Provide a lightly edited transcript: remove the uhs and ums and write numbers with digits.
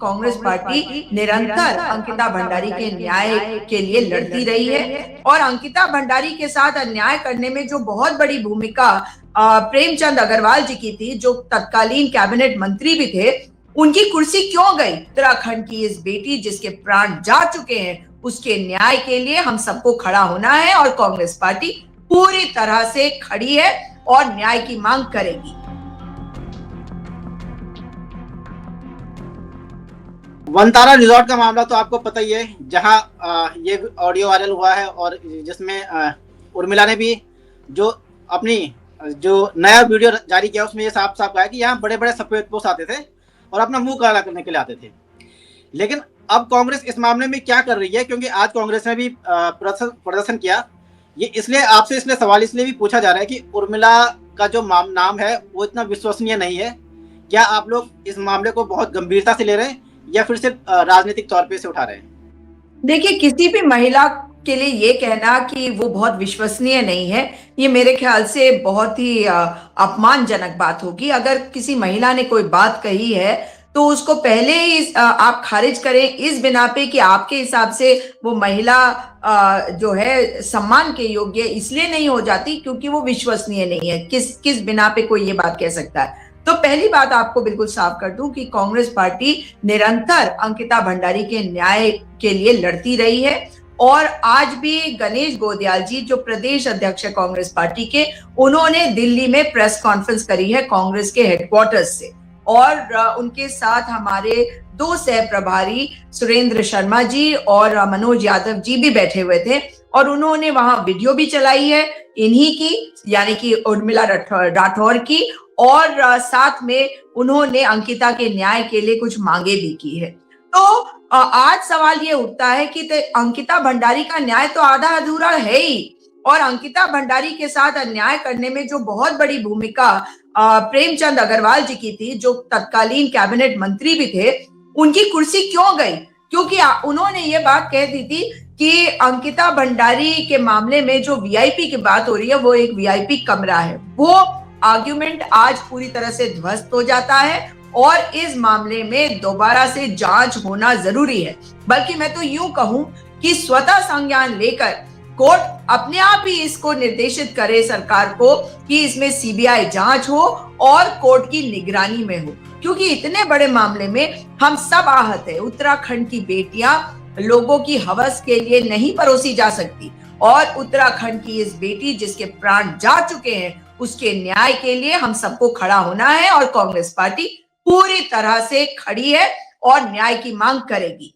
Congress party निरंतर अंकिता भंडारी के न्याय के लिए लड़ती रही है और अंकिता भंडारी के साथ अन्याय करने में जो बहुत बड़ी भूमिका प्रेमचंद अग्रवाल जी की थी, जो तत्कालीन कैबिनेट मंत्री भी थे, उनकी कुर्सी क्यों गई? उत्तराखंड की इस बेटी जिसके प्राण जा चुके हैं, उसके न्याय के लिए हम सबको खड़ा होना है और कांग्रेस पार्टी पूरी तरह से खड़ी है और न्याय की मांग करेगी। वनतारा रिजॉर्ट का मामला तो आपको पता ही है, जहां ये ऑडियो वायरल हुआ है और जिसमें उर्मिला ने भी जो अपनी जो नया वीडियो जारी किया उसमें ये साफ साफ कहा कि यहाँ बड़े बड़े सफेद पोष आते थे और अपना मुंह काला करने के लिए आते थे। लेकिन अब कांग्रेस इस मामले में क्या कर रही है, क्योंकि आज कांग्रेस ने भी प्रदर्शन किया, ये इसलिए आपसे इसलिए सवाल इसलिए भी पूछा जा रहा है कि उर्मिला का जो नाम है वो इतना विश्वसनीय नहीं है। क्या आप लोग इस मामले को बहुत गंभीरता से ले रहे हैं या फिर सिर्फ राजनीतिक तौर पे से उठा रहे हैं? देखिए, किसी भी महिला के लिए ये कहना कि वो बहुत विश्वसनीय नहीं है, ये मेरे ख्याल से बहुत ही अपमानजनक बात होगी। अगर किसी महिला ने कोई बात कही है तो उसको पहले ही आप खारिज करें इस बिना पे कि आपके हिसाब से वो महिला जो है सम्मान के योग्य इसलिए नहीं हो जाती क्योंकि वो विश्वसनीय नहीं है। किस बिना पे कोई ये बात कह सकता है? तो पहली बात आपको बिल्कुल साफ कर दूं कि कांग्रेस पार्टी निरंतर अंकिता भंडारी के न्याय के लिए लड़ती रही है और आज भी गणेश गोदियाल जी, जो प्रदेश अध्यक्ष है कांग्रेस पार्टी के, उन्होंने दिल्ली में प्रेस कॉन्फ्रेंस करी है कांग्रेस के हेडक्वार्टर्स से और उनके साथ हमारे दो सह प्रभारी सुरेंद्र शर्मा जी और मनोज यादव जी भी बैठे हुए थे और उन्होंने वहां वीडियो भी चलाई है इन्हीं की, यानी कि उर्मिला राठौर की, और साथ में उन्होंने अंकिता के न्याय के लिए कुछ मांगे भी की है। तो आज सवाल ये उठता है कि अंकिता भंडारी का न्याय तो आधा अधूरा है ही, और अंकिता भंडारी के साथ अन्याय करने में जो बहुत बड़ी भूमिका प्रेमचंद अग्रवाल जी की थी, जो तत्कालीन कैबिनेट मंत्री भी थे, उनकी कुर्सी क्यों गई? क्योंकि उन्होंने ये बात कह दी थी कि अंकिता भंडारी के मामले में जो वीआईपी की बात हो रही है वो एक वीआईपी कमरा है। वो आर्ग्यूमेंट आज पूरी तरह से ध्वस्त हो जाता है और इस मामले में दोबारा से जांच होना जरूरी है। बल्कि मैं तो यूं कहूं कि स्वतः संज्ञान लेकर कोर्ट अपने आप ही इसको निर्देशित करे सरकार को कि इसमें सीबीआई जांच हो और कोर्ट की निगरानी में हो, क्योंकि इतने बड़े मामले में हम सब आहत है। उत्तराखंड की बेटियां लोगों की हवस के लिए नहीं परोसी जा सकती और उत्तराखंड की इस बेटी जिसके प्राण जा चुके हैं, उसके न्याय के लिए हम सबको खड़ा होना है और कांग्रेस पार्टी पूरी तरह से खड़ी है और न्याय की मांग करेगी।